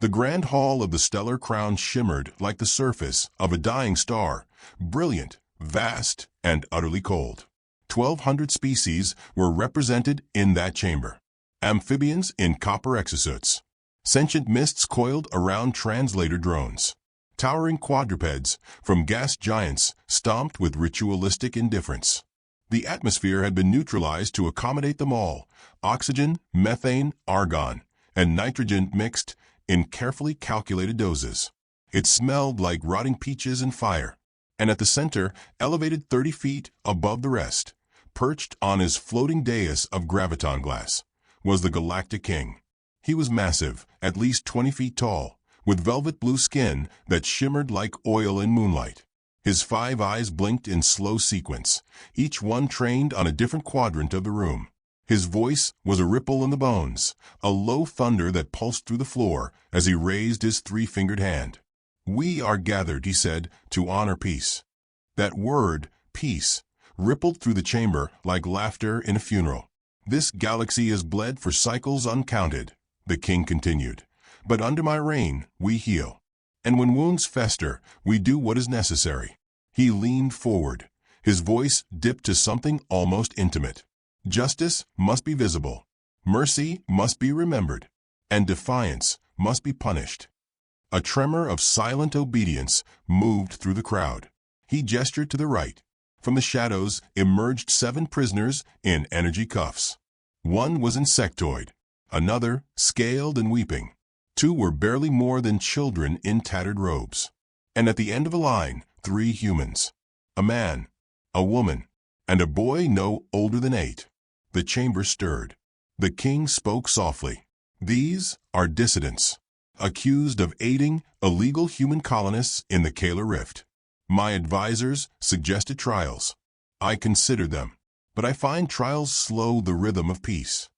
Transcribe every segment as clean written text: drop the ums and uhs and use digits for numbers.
The grand hall of the stellar crown shimmered like the surface of a dying star, brilliant, vast, and utterly cold. 1,200 species were represented in that chamber. Amphibians in copper exosuits. Sentient mists coiled around translator drones. Towering quadrupeds from gas giants stomped with ritualistic indifference. The atmosphere had been neutralized to accommodate them all. Oxygen, methane, argon, and nitrogen mixed in carefully calculated doses. It smelled like rotting peaches and fire. And at the center, elevated 30 feet above the rest, perched on his floating dais of graviton glass, was the Galactic King. He was massive, at least 20 feet tall, with velvet blue skin that shimmered like oil in moonlight. His 5 eyes blinked in slow sequence, each one trained on a different quadrant of the room. His voice was a ripple in the bones, a low thunder that pulsed through the floor as he raised his 3-fingered hand. "We are gathered," he said, "to honor peace." That word, peace, rippled through the chamber like laughter in a funeral. "This galaxy has bled for cycles uncounted," the king continued. "But under my reign, we heal. And when wounds fester, we do what is necessary." He leaned forward. His voice dipped to something almost intimate. "Justice must be visible. Mercy must be remembered. And defiance must be punished." A tremor of silent obedience moved through the crowd. He gestured to the right. From the shadows emerged 7 prisoners in energy cuffs. One was insectoid, another scaled and weeping. 2 were barely more than children in tattered robes. And at the end of a line, 3 humans. A man, a woman, and a boy no older than 8. The chamber stirred. The king spoke softly. "These are dissidents, accused of aiding illegal human colonists in the Kala Rift. My advisors suggested trials. I considered them, but I find trials slow the rhythm of peace."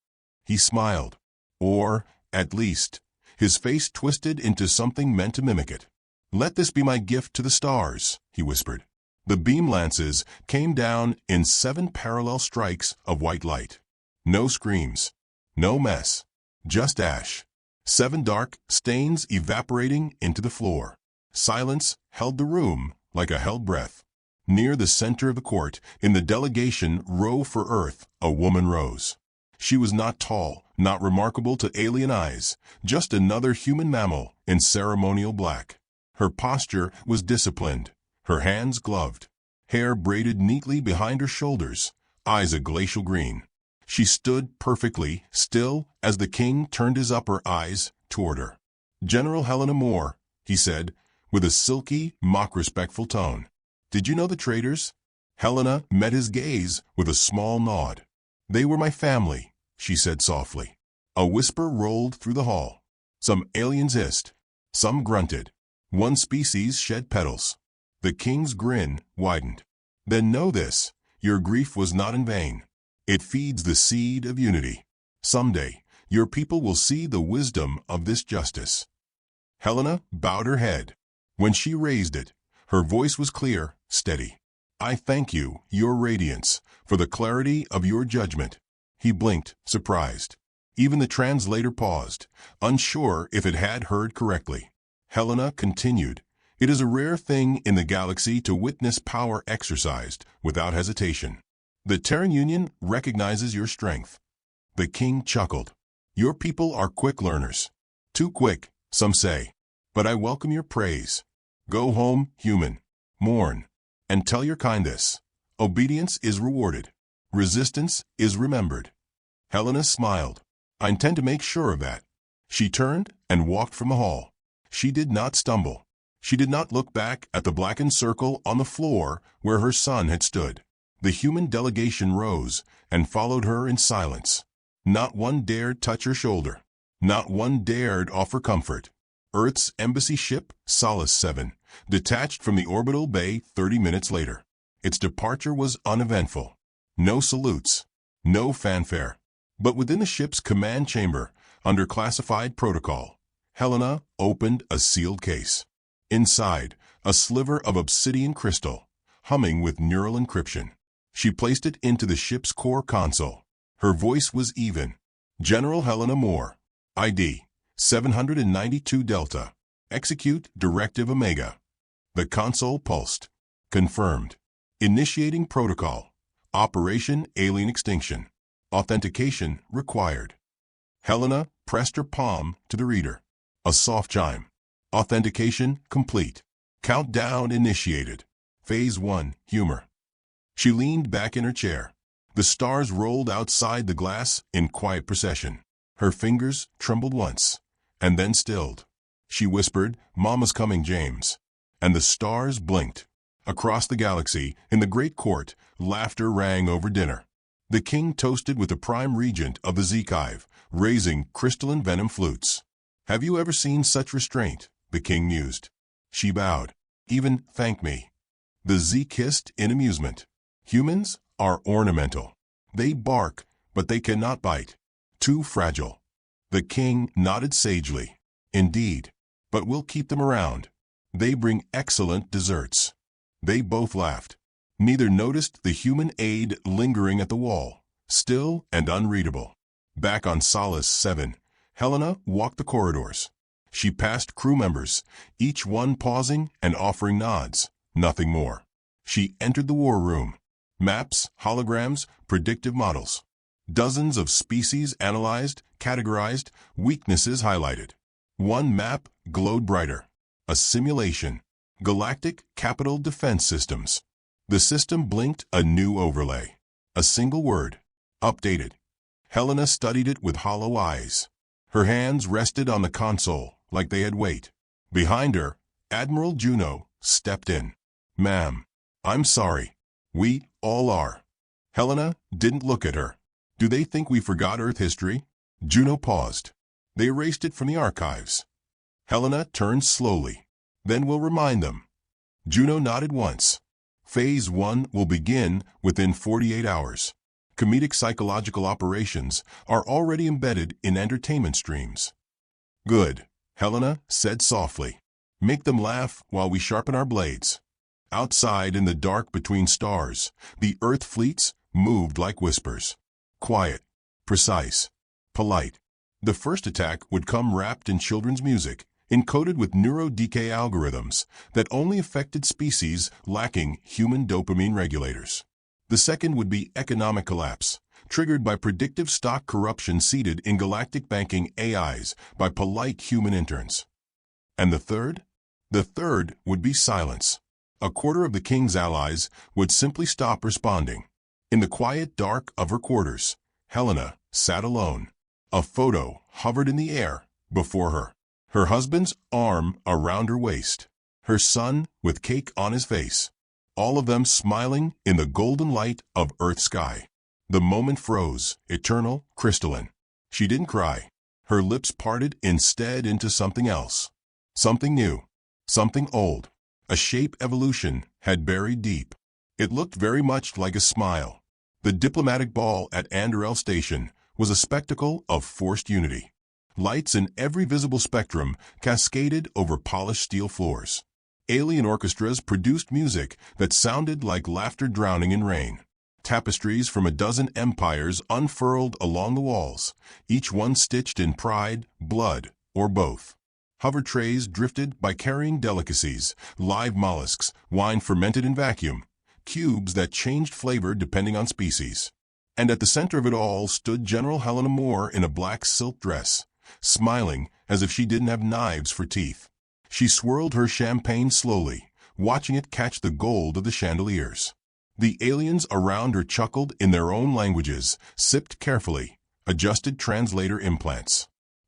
He smiled. Or, at least, his face twisted into something meant to mimic it. "Let this be my gift to the stars," he whispered. The beam lances came down in 7 parallel strikes of white light. No screams, no mess, just ash. 7 dark stains evaporating into the floor. Silence held the room like a held breath. Near the center of the court, in the delegation row for Earth, a woman rose. She was not tall, not remarkable to alien eyes, just another human mammal in ceremonial black. Her posture was disciplined, her hands gloved, hair braided neatly behind her shoulders, eyes a glacial green. She stood perfectly still as the king turned his upper eyes toward her. "General Helena Moore," he said, with a silky, mock-respectful tone. "Did you know the traitors?" Helena met his gaze with a small nod. "They were my family," she said softly. A whisper rolled through the hall. Some aliens hissed. Some grunted. One species shed petals. The king's grin widened. "Then know this, your grief was not in vain. It feeds the seed of unity. Someday, your people will see the wisdom of this justice." Helena bowed her head. When she raised it, her voice was clear, steady. "I thank you, your radiance, for the clarity of your judgment." He blinked, surprised. Even the translator paused, unsure if it had heard correctly. Helena continued, "It is a rare thing in the galaxy to witness power exercised without hesitation. The Terran Union recognizes your strength." The king chuckled. "Your people are quick learners. Too quick, some say. But I welcome your praise. Go home, human. Mourn. And tell your kind this. Obedience is rewarded. Resistance is remembered." Helena smiled. "I intend to make sure of that." She turned and walked from the hall. She did not stumble. She did not look back at the blackened circle on the floor where her son had stood. The human delegation rose and followed her in silence. Not one dared touch her shoulder. Not one dared offer comfort. Earth's embassy ship, Solace 7, detached from the orbital bay 30 minutes later. Its departure was uneventful. No salutes. No fanfare. But within the ship's command chamber, under classified protocol, Helena opened a sealed case. Inside, a sliver of obsidian crystal, humming with neural encryption. She placed it into the ship's core console. Her voice was even. "General Helena Moore, ID 792 Delta. Execute Directive Omega. The console pulsed. Confirmed. Initiating protocol. Operation Alien Extinction. Authentication required. Helena pressed her palm to the reader. A soft chime. Authentication complete. Countdown initiated. Phase 1, humor. She leaned back in her chair. The stars rolled outside the glass in quiet procession. Her fingers trembled once, and then stilled. She whispered, "Mama's coming, James." And the stars blinked. Across the galaxy, in the great court, laughter rang over dinner. The king toasted with the prime regent of the Zekive, raising crystalline venom flutes. "Have you ever seen such restraint?" the king mused. She bowed. "Even thank me." The Z kissed in amusement. "Humans are ornamental. They bark, but they cannot bite. Too fragile." The king nodded sagely. "Indeed, but we'll keep them around. They bring excellent desserts." They both laughed. Neither noticed the human aide lingering at the wall, still and unreadable. Back on Solace 7, Helena walked the corridors. She passed crew members, each one pausing and offering nods, nothing more. She entered the war room. Maps, holograms, predictive models. Dozens of species analyzed, categorized, weaknesses highlighted. One map glowed brighter. A simulation. Galactic Capital Defense Systems. The system blinked a new overlay. A single word. Updated. Helena studied it with hollow eyes. Her hands rested on the console like they had weight. Behind her, Admiral Juno stepped in. "Ma'am, I'm sorry. We all are." Helena didn't look at her. "Do they think we forgot Earth history?" Juno paused. "They erased it from the archives." Helena turned slowly. "Then we'll remind them." Juno nodded once. Phase 1 will begin within 48 hours. Comedic psychological operations are already embedded in entertainment streams. "Good," Helena said softly. "Make them laugh while we sharpen our blades." Outside in the dark between stars, the Earth fleets moved like whispers. Quiet, precise, polite. The first attack would come wrapped in children's music, encoded with neurodecay algorithms that only affected species lacking human dopamine regulators. The second would be economic collapse, triggered by predictive stock corruption seeded in galactic banking AIs by polite human interns. And the third? The third would be silence. A quarter of the king's allies would simply stop responding. In the quiet dark of her quarters, Helena sat alone. A photo hovered in the air before her. Her husband's arm around her waist. Her son with cake on his face. All of them smiling in the golden light of Earth sky. The moment froze, eternal, crystalline. She didn't cry. Her lips parted instead into something else. Something new. Something old. A shape evolution had buried deep. It looked very much like a smile. The diplomatic ball at Andorel Station was a spectacle of forced unity. Lights in every visible spectrum cascaded over polished steel floors. Alien orchestras produced music that sounded like laughter drowning in rain. Tapestries from a dozen empires unfurled along the walls, each one stitched in pride, blood, or both. Hover trays drifted by carrying delicacies, live mollusks, wine fermented in vacuum, cubes that changed flavor depending on species. And at the center of it all stood General Helena Moore in a black silk dress, smiling as if she didn't have knives for teeth. She swirled her champagne slowly, watching it catch the gold of the chandeliers. The aliens around her chuckled in their own languages, sipped carefully, adjusted translator implants.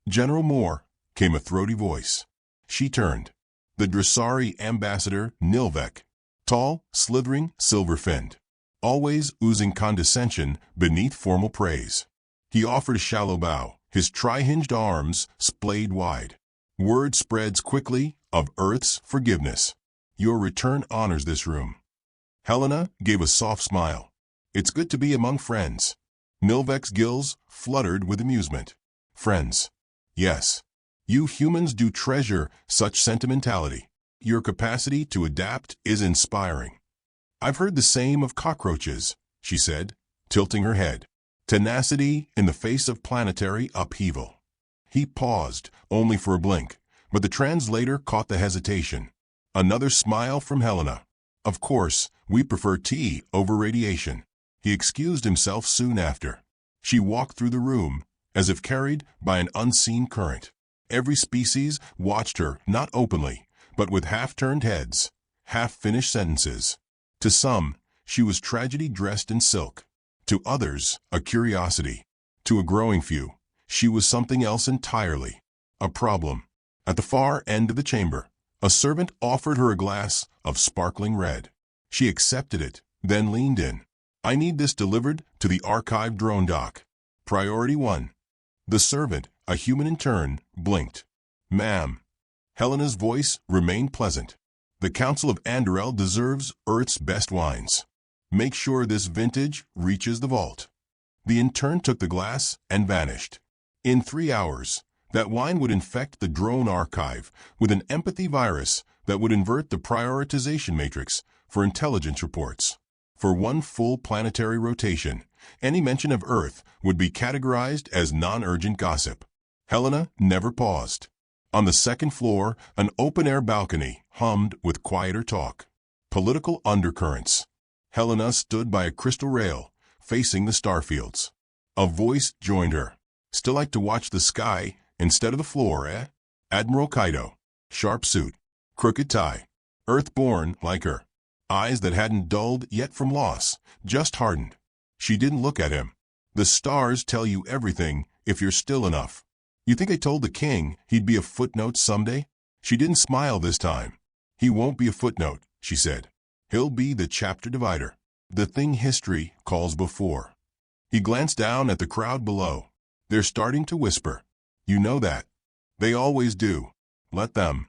"General Moore," came a throaty voice. She turned. The Dressari ambassador, Nilvek, tall, slithering, silver-finned, always oozing condescension beneath formal praise. He offered a shallow bow, his tri-hinged arms splayed wide. Word spreads quickly of Earth's forgiveness. Your return honors this room. Helena gave a soft smile. It's good to be among friends. Nilvek's gills fluttered with amusement. Friends. Yes. You humans do treasure such sentimentality. Your capacity to adapt is inspiring. I've heard the same of cockroaches, she said, tilting her head. Tenacity in the face of planetary upheaval. He paused, only for a blink, but the translator caught the hesitation. Another smile from Helena. Of course, we prefer tea over radiation. He excused himself soon after. She walked through the room, as if carried by an unseen current. Every species watched her, not openly, but with half-turned heads, half-finished sentences. To some, she was tragedy dressed in silk. To others, a curiosity. To a growing few, she was something else entirely. A problem. At the far end of the chamber, a servant offered her a glass of sparkling red. She accepted it, then leaned in. I need this delivered to the archive drone dock. Priority 1. The servant, a human in turn, blinked. Ma'am. Helena's voice remained pleasant. The Council of Andorel deserves Earth's best wines. Make sure this vintage reaches the vault. The intern took the glass and vanished. In 3 hours, that wine would infect the drone archive with an empathy virus that would invert the prioritization matrix for intelligence reports. For one full planetary rotation, any mention of Earth would be categorized as non-urgent gossip. Helena never paused. On the second floor, an open-air balcony hummed with quieter talk. Political undercurrents. Helena stood by a crystal rail, facing the starfields. A voice joined her. Still like to watch the sky instead of the floor, eh? Admiral Kaido. Sharp suit. Crooked tie. Earth-born like her. Eyes that hadn't dulled yet from loss, just hardened. She didn't look at him. The stars tell you everything if you're still enough. You think I told the king he'd be a footnote someday? She didn't smile this time. He won't be a footnote, she said. He'll be the chapter divider. The thing history calls before. He glanced down at the crowd below. They're starting to whisper. You know that. They always do. Let them.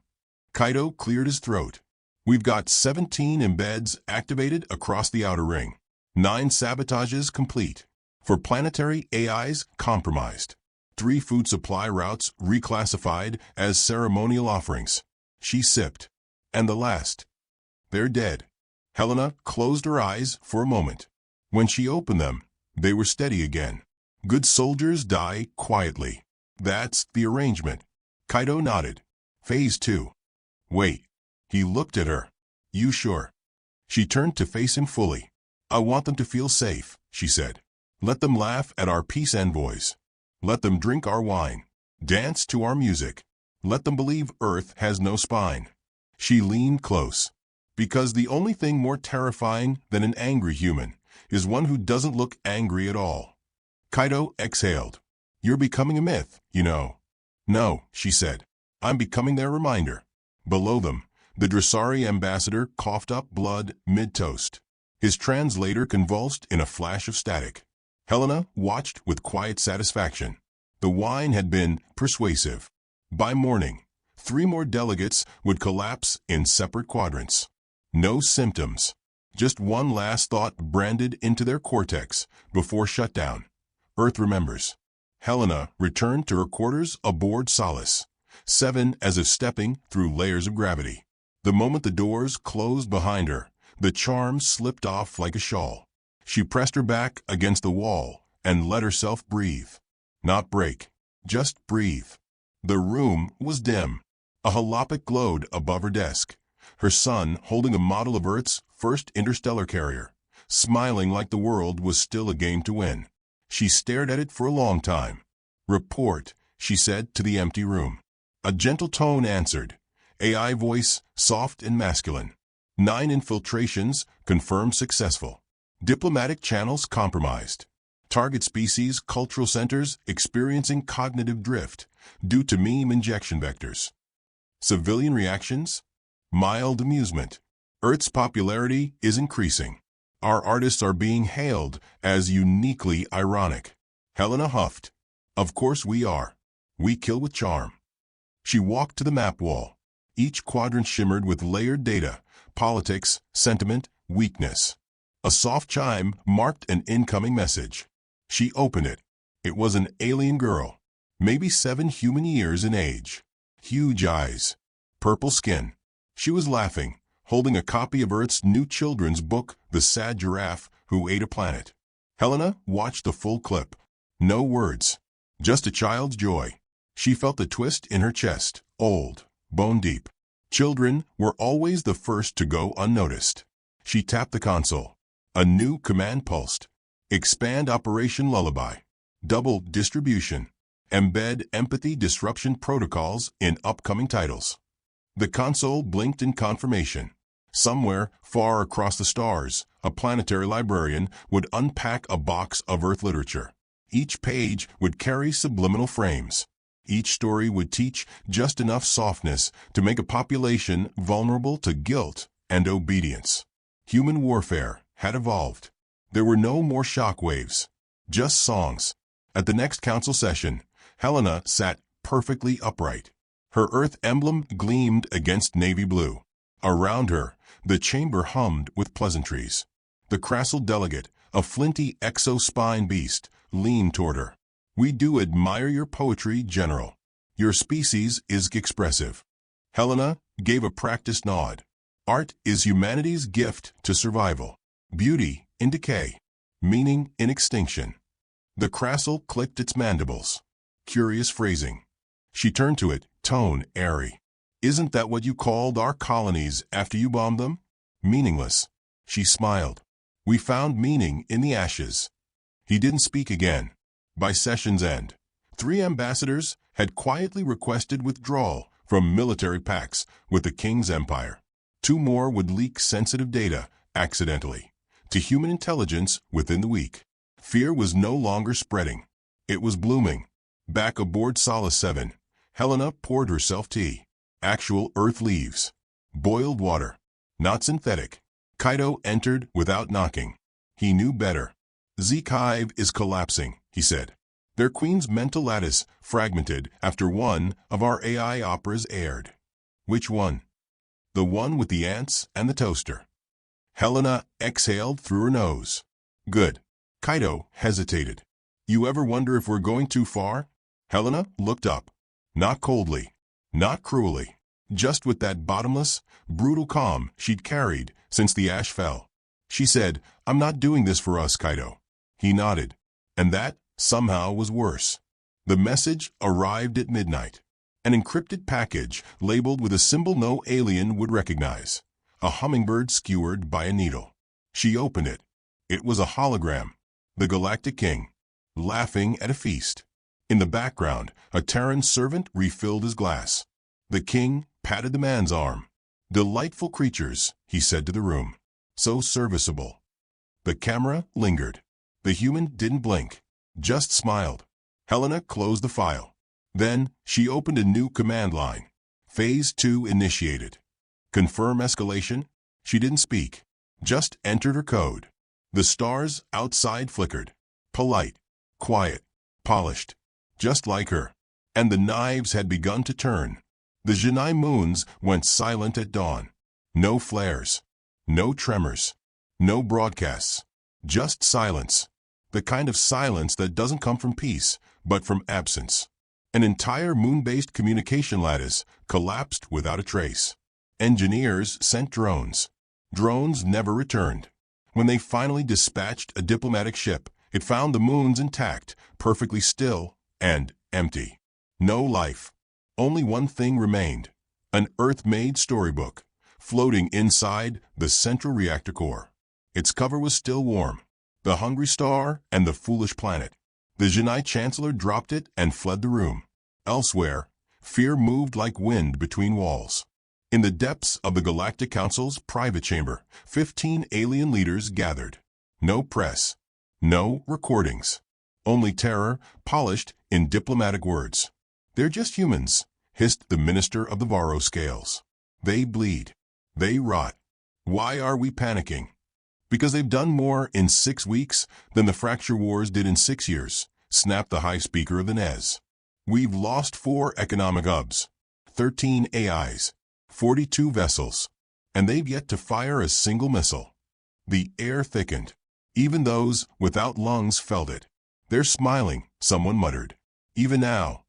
Kaido cleared his throat. We've got 17 embeds activated across the outer ring. 9 sabotages complete. For planetary AIs compromised. 3 food supply routes reclassified as ceremonial offerings. She sipped. And the last. They're dead. Helena closed her eyes for a moment. When she opened them, they were steady again. Good soldiers die quietly. That's the arrangement. Kaido nodded. Phase 2. Wait. He looked at her. You sure? She turned to face him fully. I want them to feel safe, she said. Let them laugh at our peace envoys. Let them drink our wine. Dance to our music. Let them believe Earth has no spine. She leaned close. Because the only thing more terrifying than an angry human is one who doesn't look angry at all. Kaido exhaled. You're becoming a myth, you know. No, she said. I'm becoming their reminder. Below them, the Dressari ambassador coughed up blood mid-toast. His translator convulsed in a flash of static. Helena watched with quiet satisfaction. The wine had been persuasive. By morning, 3 more delegates would collapse in separate quadrants. No symptoms. Just one last thought branded into their cortex before shutdown. Earth remembers. Helena returned to her quarters aboard Solace, 7 as if stepping through layers of gravity. The moment the doors closed behind her, the charm slipped off like a shawl. She pressed her back against the wall and let herself breathe. Not break, just breathe. The room was dim. A holopic glowed above her desk. Her son holding a model of Earth's first interstellar carrier, smiling like the world was still a game to win. She stared at it for a long time. Report, she said to the empty room. A gentle tone answered. AI voice, soft and masculine. 9 infiltrations confirmed successful. Diplomatic channels compromised. Target species cultural centers experiencing cognitive drift due to meme injection vectors. Civilian reactions? Mild amusement. Earth's popularity is increasing. Our artists are being hailed as uniquely ironic. Helena huffed. Of course we are. We kill with charm. She walked to the map wall. Each quadrant shimmered with layered data, politics, sentiment, weakness. A soft chime marked an incoming message. She opened it. It was an alien girl, maybe 7 human years in age. Huge eyes. Purple skin. She was laughing, holding a copy of Earth's new children's book, The Sad Giraffe Who Ate a Planet. Helena watched the full clip. No words. Just a child's joy. She felt the twist in her chest, old, bone deep. Children were always the first to go unnoticed. She tapped the console. A new command pulsed. Expand Operation Lullaby. Double distribution. Embed empathy disruption protocols in upcoming titles. The console blinked in confirmation. Somewhere, far across the stars, a planetary librarian would unpack a box of Earth literature. Each page would carry subliminal frames. Each story would teach just enough softness to make a population vulnerable to guilt and obedience. Human warfare had evolved. There were no more shock waves, just songs. At the next council session, Helena sat perfectly upright. Her Earth emblem gleamed against navy blue. Around her, the chamber hummed with pleasantries. The crassel delegate, a flinty exospine beast, leaned toward her. "We do admire your poetry, General. Your species is expressive." Helena gave a practiced nod. Art is humanity's gift to survival. Beauty in decay. Meaning in extinction. The crassel clicked its mandibles. Curious phrasing. She turned to it, tone airy. "Isn't that what you called our colonies after you bombed them?" "Meaningless." She smiled. "We found meaning in the ashes." He didn't speak again. By session's end, 3 ambassadors had quietly requested withdrawal from military pacts with the King's Empire. 2 more would leak sensitive data, accidentally, to human intelligence within the week. Fear was no longer spreading. It was blooming. Back aboard Solace 7, Helena poured herself tea. Actual Earth leaves. Boiled water. Not synthetic. Kaido entered without knocking. He knew better. "Zeke Hive is collapsing," he said. "Their queen's mental lattice fragmented after one of our AI operas aired." "Which one?" "The one with the ants and the toaster." Helena exhaled through her nose. "Good." Kaido hesitated. "You ever wonder if we're going too far?" Helena looked up. Not coldly. Not cruelly. Just with that bottomless, brutal calm she'd carried since the ash fell. She said, "I'm not doing this for us, Kaido." He nodded. And that, somehow, was worse. The message arrived at midnight. An encrypted package labeled with a symbol no alien would recognize. A hummingbird skewered by a needle. She opened it. It was a hologram. The Galactic King, laughing at a feast. In the background, a Terran servant refilled his glass. The king patted the man's arm. "Delightful creatures," he said to the room. "So serviceable." The camera lingered. The human didn't blink, just smiled. Helena closed the file. Then she opened a new command line. Phase 2 initiated. Confirm escalation? She didn't speak, just entered her code. The stars outside flickered. Polite, quiet, polished, just like her. And the knives had begun to turn. The Genii moons went silent at dawn. No flares. No tremors. No broadcasts. Just silence. The kind of silence that doesn't come from peace, but from absence. An entire moon-based communication lattice collapsed without a trace. Engineers sent drones. Drones never returned. When they finally dispatched a diplomatic ship, it found the moons intact, perfectly still, and empty. No life. Only one thing remained. An Earth-made storybook, floating inside the central reactor core. Its cover was still warm. The hungry star and the foolish planet. The Genii Chancellor dropped it and fled the room. Elsewhere, fear moved like wind between walls. In the depths of the Galactic Council's private chamber, 15 alien leaders gathered. No press. No recordings. Only terror, polished in diplomatic words. "They're just humans," hissed the Minister of the Varro Scales. "They bleed. They rot. Why are we panicking?" "Because they've done more in 6 weeks than the Fracture Wars did in 6 years, snapped the High Speaker of the NES. "We've lost 4 economic hubs, 13 AIs, 42 vessels, and they've yet to fire a single missile." The air thickened. Even those without lungs felt it. "They're smiling," someone muttered. "Even now."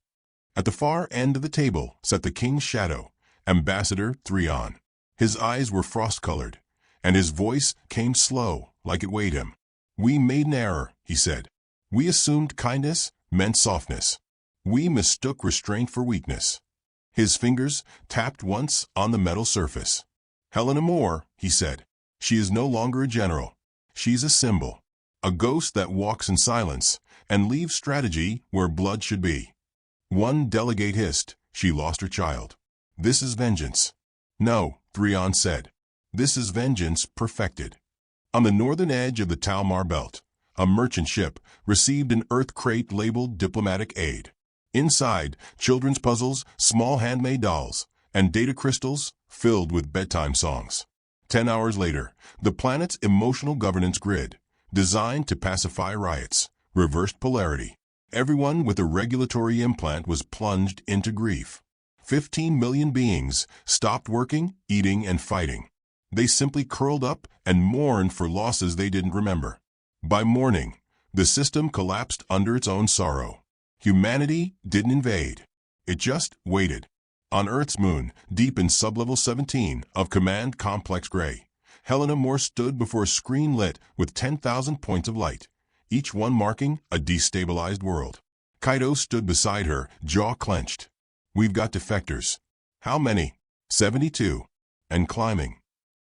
At the far end of the table sat the king's shadow, Ambassador Threon. His eyes were frost-colored, and his voice came slow, like it weighed him. "We made an error," he said. "We assumed kindness meant softness. We mistook restraint for weakness. His fingers tapped once on the metal surface. Helena Moore, he said. She is no longer a general. She's a symbol. A ghost that walks in silence and leaves strategy where blood should be. One delegate hissed, she lost her child. This is vengeance. No, Threon said. This is vengeance perfected. On the northern edge of the Talmar Belt, a merchant ship received an earth crate labeled diplomatic aid. Inside, children's puzzles, small handmade dolls, and data crystals filled with bedtime songs. 10 hours later, the planet's emotional governance grid, designed to pacify riots, reversed polarity. Everyone with a regulatory implant was plunged into grief. 15 million beings stopped working, eating, and fighting. They simply curled up and mourned for losses they didn't remember. By morning, the system collapsed under its own sorrow. Humanity didn't invade. It just waited. On Earth's moon, deep in sublevel 17 of Command Complex Gray, Helena Moore stood before a screen lit with 10,000 points of light, each one marking a destabilized world. Kaido stood beside her, jaw clenched. We've got defectors. How many? 72. And climbing.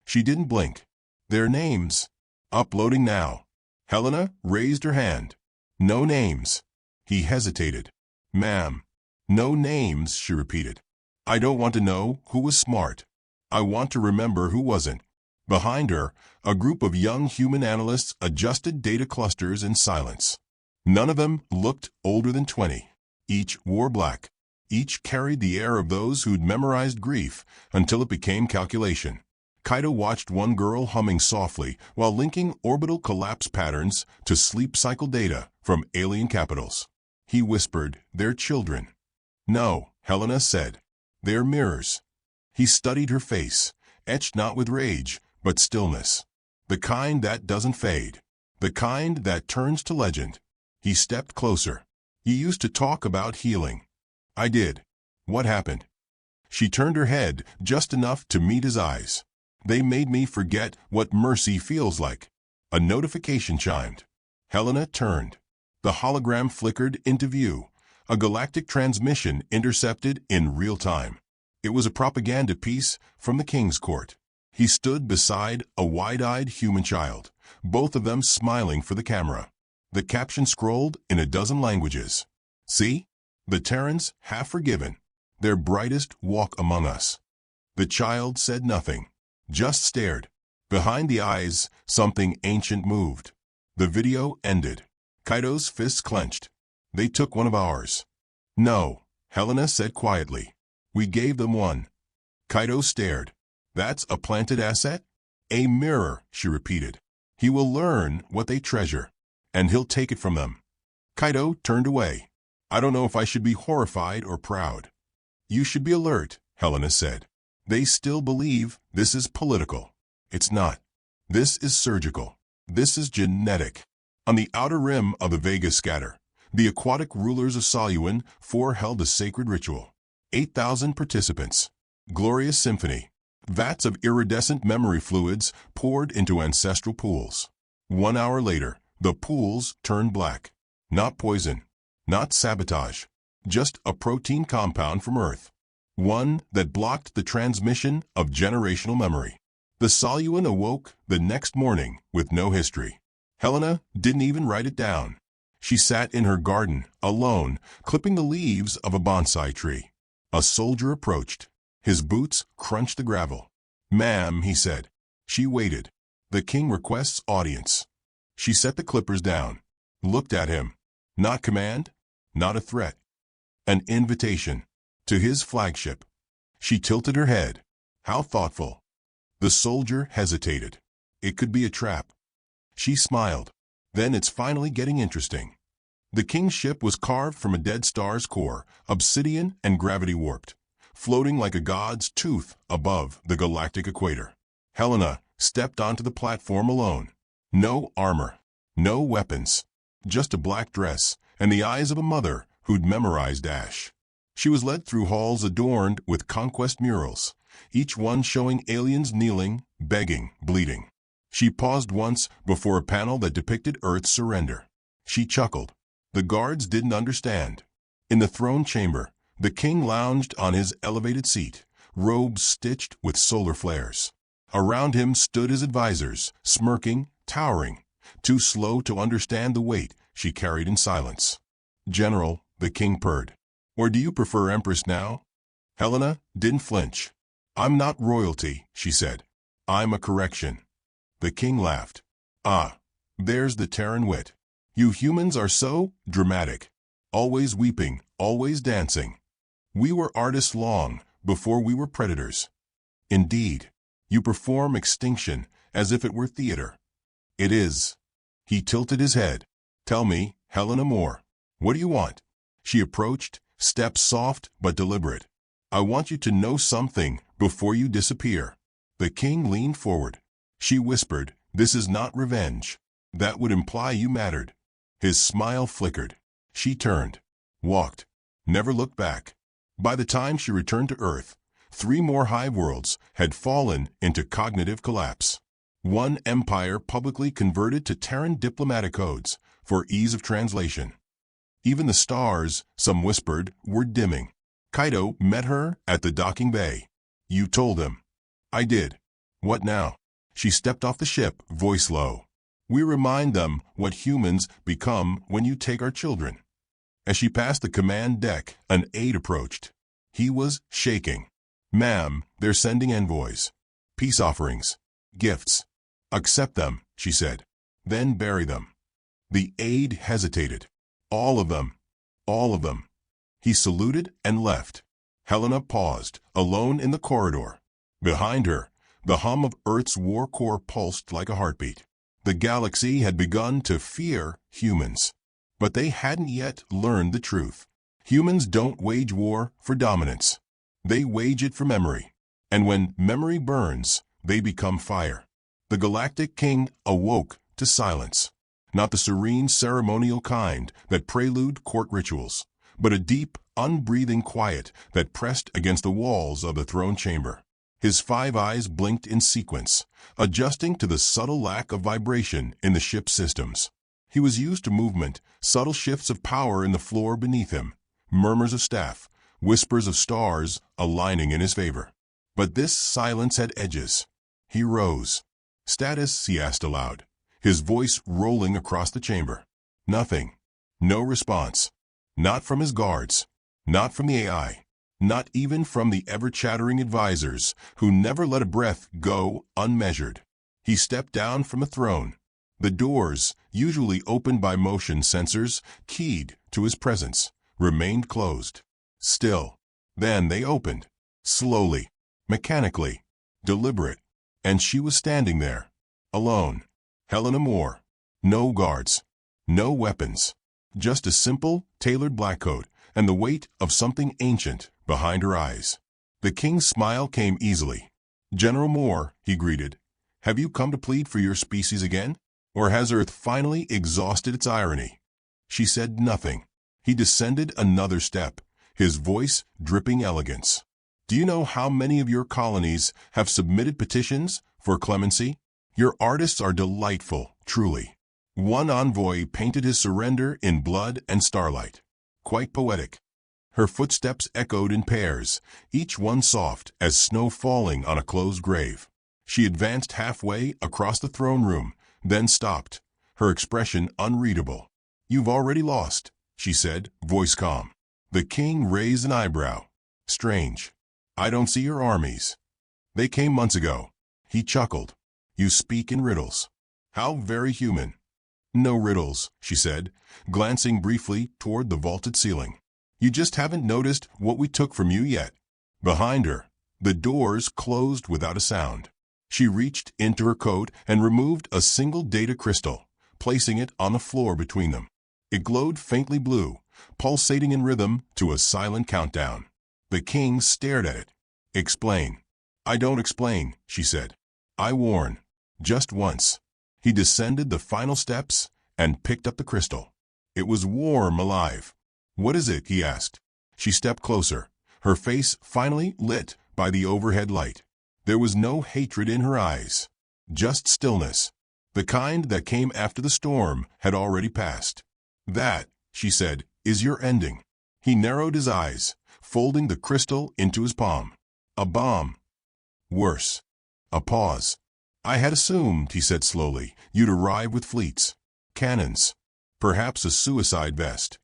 She didn't blink. Their names. Uploading now. Helena raised her hand. No names. He hesitated. Ma'am. No names, she repeated. I don't want to know who was smart. I want to remember who wasn't. Behind her, a group of young human analysts adjusted data clusters in silence. None of them looked older than 20. Each wore black. Each carried the air of those who'd memorized grief until it became calculation. Kaido watched one girl humming softly while linking orbital collapse patterns to sleep cycle data from alien capitals. He whispered, "They're children." "No," Helena said. "They're mirrors." He studied her face, etched not with rage, but stillness. The kind that doesn't fade. The kind that turns to legend. He stepped closer. "You used to talk about healing." "I did." "What happened?" She turned her head just enough to meet his eyes. "They made me forget what mercy feels like." A notification chimed. Helena turned. The hologram flickered into view. A galactic transmission intercepted in real time. It was a propaganda piece from the King's Court. He stood beside a wide-eyed human child, both of them smiling for the camera. The caption scrolled in a dozen languages. "See? The Terrans have forgiven. Their brightest walk among us." The child said nothing, just stared. Behind the eyes, something ancient moved. The video ended. Kaido's fists clenched. "They took one of ours." "No," Helena said quietly. "We gave them one." Kaido stared. "That's a planted asset?" "A mirror," she repeated. "He will learn what they treasure, and he'll take it from them." Kaido turned away. "I don't know if I should be horrified or proud." "You should be alert," Helena said. "They still believe this is political. It's not. This is surgical. This is genetic." On the outer rim of the Vega scatter, the aquatic rulers of Soluan held a sacred ritual. 8,000 participants. Glorious symphony. Vats of iridescent memory fluids poured into ancestral pools. 1 hour later, the pools turned black. Not poison. Not sabotage. Just a protein compound from Earth. One that blocked the transmission of generational memory. The Soluan awoke the next morning with no history. Helena didn't even write it down. She sat in her garden, alone, clipping the leaves of a bonsai tree. A soldier approached. His boots crunched the gravel. "Ma'am," he said. She waited. "The king requests audience." She set the clippers down, looked at him. Not command, not a threat. An invitation to his flagship. She tilted her head. How thoughtful. The soldier hesitated. It could be a trap. She smiled. "Then it's finally getting interesting." The king's ship was carved from a dead star's core, obsidian and gravity warped, floating like a god's tooth above the galactic equator. Helena stepped onto the platform alone. No armor, no weapons, just a black dress and the eyes of a mother who'd memorized Ash. She was led through halls adorned with conquest murals, each one showing aliens kneeling, begging, bleeding. She paused once before a panel that depicted Earth's surrender. She chuckled. The guards didn't understand. In the throne chamber, the king lounged on his elevated seat, robes stitched with solar flares. Around him stood his advisors, smirking, towering, too slow to understand the weight she carried in silence. "General," the king purred. "Or do you prefer Empress now?" Helena didn't flinch. "I'm not royalty," she said. "I'm a correction." The king laughed. "Ah, there's the Terran wit. You humans are so dramatic. Always weeping, always dancing. We were artists long before we were predators. Indeed, you perform extinction as if it were theater." "It is." He tilted his head. "Tell me, Helena Moore, what do you want?" She approached, steps soft but deliberate. "I want you to know something before you disappear." The king leaned forward. She whispered, "This is not revenge. That would imply you mattered." His smile flickered. She turned, walked, never looked back. By the time she returned to Earth, 3 more hive worlds had fallen into cognitive collapse. One empire publicly converted to Terran diplomatic codes for ease of translation. Even the stars, some whispered, were dimming. Kaito met her at the docking bay. "You told him." "I did." "What now?" She stepped off the ship, voice low. "We remind them what humans become when you take our children." As she passed the command deck, an aide approached. He was shaking. "Ma'am, they're sending envoys. Peace offerings. Gifts. Accept them," she said. "Then bury them." The aide hesitated. "All of them. All of them." He saluted and left. Helena paused, alone in the corridor. Behind her, the hum of Earth's war core pulsed like a heartbeat. The galaxy had begun to fear humans. But they hadn't yet learned the truth. Humans don't wage war for dominance. They wage it for memory. And when memory burns, they become fire. The Galactic King awoke to silence. Not the serene ceremonial kind that prelude court rituals, but a deep, unbreathing quiet that pressed against the walls of the throne chamber. His 5 eyes blinked in sequence, adjusting to the subtle lack of vibration in the ship's systems. He was used to movement, subtle shifts of power in the floor beneath him, murmurs of staff, whispers of stars aligning in his favor. But this silence had edges. He rose. "Status?" he asked aloud, his voice rolling across the chamber. Nothing. No response. Not from his guards. Not from the AI. Not even from the ever-chattering advisors who never let a breath go unmeasured. He stepped down from a throne. The doors, usually opened by motion sensors keyed to his presence, remained closed. Still. Then they opened. Slowly. Mechanically. Deliberate. And she was standing there. Alone. Helena Moore. No guards. No weapons. Just a simple, tailored black coat and the weight of something ancient behind her eyes. The king's smile came easily. "General Moore," he greeted, "have you come to plead for your species again? Or has Earth finally exhausted its irony?" She said nothing. He descended another step, his voice dripping elegance. "Do you know how many of your colonies have submitted petitions for clemency? Your artists are delightful, truly." One envoy painted his surrender in blood and starlight. Quite poetic. Her footsteps echoed in pairs, each one soft as snow falling on a closed grave. She advanced halfway across the throne room, then stopped, her expression unreadable. "You've already lost," she said, voice calm. The king raised an eyebrow. "Strange. I don't see your armies." "They came months ago." He chuckled. "You speak in riddles." "How very human." "No riddles," she said, glancing briefly toward the vaulted ceiling. "You just haven't noticed what we took from you yet." Behind her, the doors closed without a sound. She reached into her coat and removed a single data crystal, placing it on the floor between them. It glowed faintly blue, pulsating in rhythm to a silent countdown. The king stared at it. "Explain." "I don't explain," she said. "I warn. Just once." He descended the final steps and picked up the crystal. It was warm, alive. "What is it?" he asked. She stepped closer, her face finally lit by the overhead light. There was no hatred in her eyes, just stillness. The kind that came after the storm had already passed. "That," she said, "is your ending." He narrowed his eyes, folding the crystal into his palm. A bomb. Worse. A pause. I had assumed, he said slowly, you'd arrive with fleets. Cannons. Perhaps a suicide vest.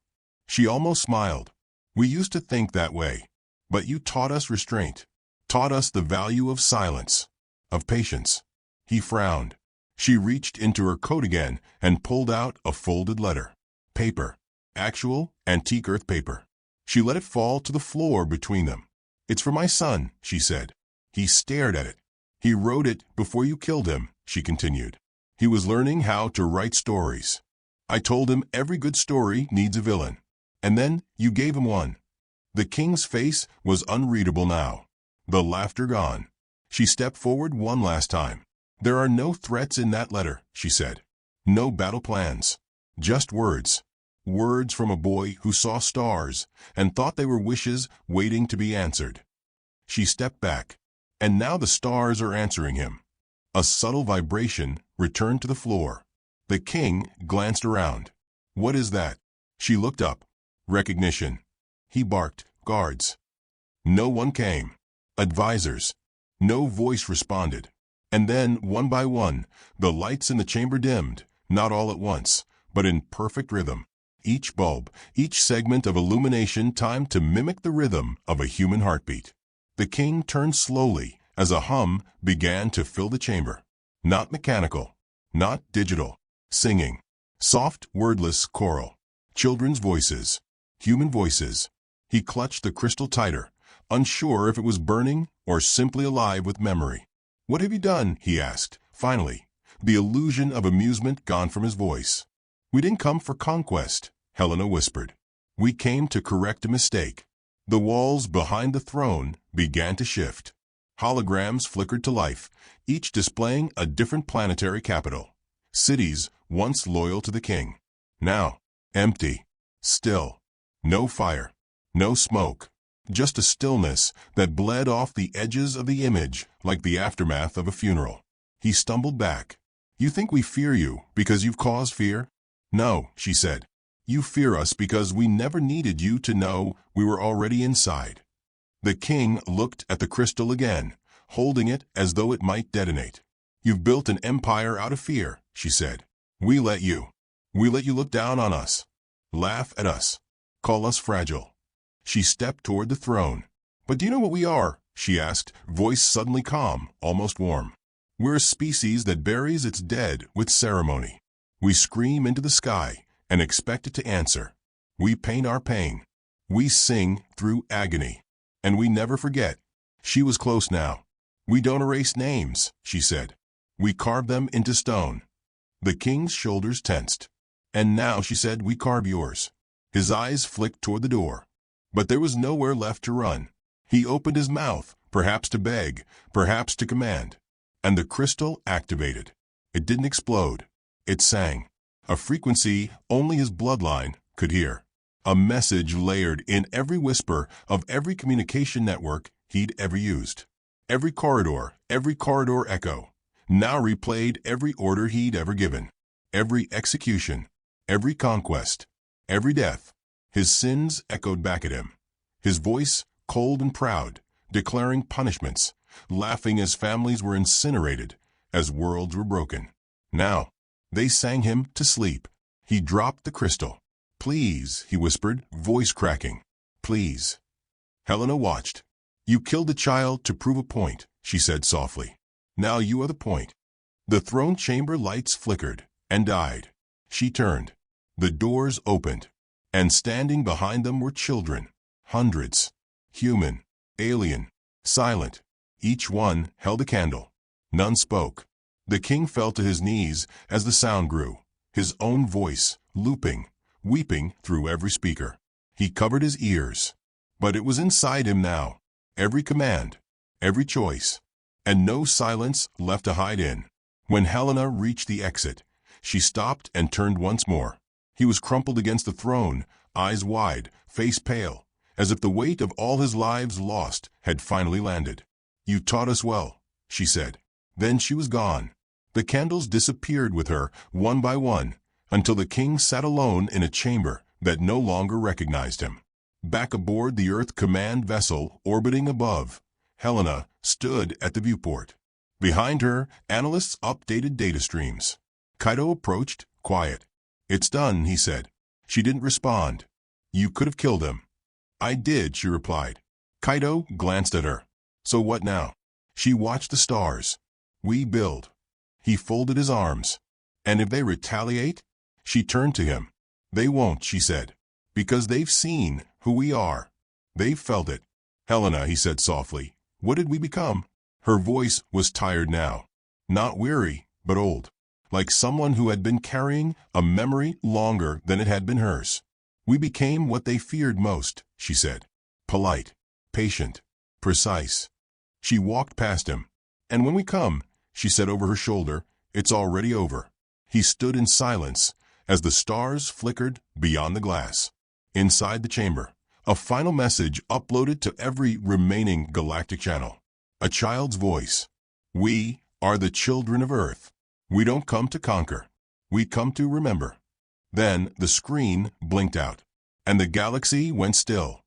She almost smiled. We used to think that way. But you taught us restraint. Taught us the value of silence. Of patience. He frowned. She reached into her coat again and pulled out a folded letter. Paper. Actual, antique earth paper. She let it fall to the floor between them. It's for my son, she said. He stared at it. He wrote it before you killed him, she continued. He was learning how to write stories. I told him every good story needs a villain. And then you gave him one. The king's face was unreadable now. The laughter gone. She stepped forward one last time. There are no threats in that letter, she said. No battle plans. Just words. Words from a boy who saw stars and thought they were wishes waiting to be answered. She stepped back. And now the stars are answering him. A subtle vibration returned to the floor. The king glanced around. What is that? She looked up. Recognition. He barked. Guards. No one came. Advisors. No voice responded. And then, one by one, the lights in the chamber dimmed, not all at once, but in perfect rhythm. Each bulb, each segment of illumination timed to mimic the rhythm of a human heartbeat. The king turned slowly as a hum began to fill the chamber. Not mechanical, not digital. Singing. Soft, wordless choral. Children's voices. Human voices. He clutched the crystal tighter, unsure if it was burning or simply alive with memory. What have you done? He asked, finally, the illusion of amusement gone from his voice. We didn't come for conquest, Helena whispered. We came to correct a mistake. The walls behind the throne began to shift. Holograms flickered to life, each displaying a different planetary capital. Cities once loyal to the king. Now, empty. Still. No fire. No smoke. Just a stillness that bled off the edges of the image like the aftermath of a funeral. He stumbled back. You think we fear you because you've caused fear? No, she said. You fear us because we never needed you to know we were already inside. The king looked at the crystal again, holding it as though it might detonate. You've built an empire out of fear, she said. We let you. We let you look down on us. Laugh at us. Call us fragile. She stepped toward the throne. But do you know what we are? She asked, voice suddenly calm, almost warm. We're a species that buries its dead with ceremony. We scream into the sky and expect it to answer. We paint our pain. We sing through agony. And we never forget. She was close now. We don't erase names, she said. We carve them into stone. The king's shoulders tensed. And now, she said, we carve yours. His eyes flicked toward the door. But there was nowhere left to run. He opened his mouth, perhaps to beg, perhaps to command. And the crystal activated. It didn't explode. It sang. A frequency only his bloodline could hear. A message layered in every whisper of every communication network he'd ever used. Every corridor echo, now replayed every order he'd ever given. Every execution, every conquest, every death. His sins echoed back at him. His voice, cold and proud, declaring punishments, laughing as families were incinerated, as worlds were broken. Now, they sang him to sleep. He dropped the crystal. Please, he whispered, voice cracking. Please. Helena watched. You killed the child to prove a point, she said softly. Now you are the point. The throne chamber lights flickered and died. She turned. The doors opened. And standing behind them were children. Hundreds. Human. Alien. Silent. Each one held a candle. None spoke. The king fell to his knees as the sound grew. His own voice, looping, weeping through every speaker. He covered his ears. But it was inside him now. Every command. Every choice. And no silence left to hide in. When Helena reached the exit, she stopped and turned once more. He was crumpled against the throne, eyes wide, face pale, as if the weight of all his lives lost had finally landed. You taught us well, she said. Then she was gone. The candles disappeared with her, one by one, until the king sat alone in a chamber that no longer recognized him. Back aboard the Earth Command vessel orbiting above, Helena stood at the viewport. Behind her, analysts updated data streams. Kaido approached, quiet. "It's done," he said. She didn't respond. "You could have killed him." "I did," she replied. Kaido glanced at her. "So what now?" She watched the stars. "We build." He folded his arms. "And if they retaliate?" She turned to him. "They won't," she said. "Because they've seen who we are. They've felt it." "Helena," he said softly, "what did we become?" Her voice was tired now. Not weary, but old. Like someone who had been carrying a memory longer than it had been hers. "We became what they feared most," she said. "Polite, patient, precise." She walked past him. "And when we come," she said over her shoulder, "it's already over." He stood in silence as the stars flickered beyond the glass. Inside the chamber, a final message uploaded to every remaining galactic channel. A child's voice. "We are the children of Earth. We don't come to conquer. We come to remember." Then the screen blinked out, and the galaxy went still.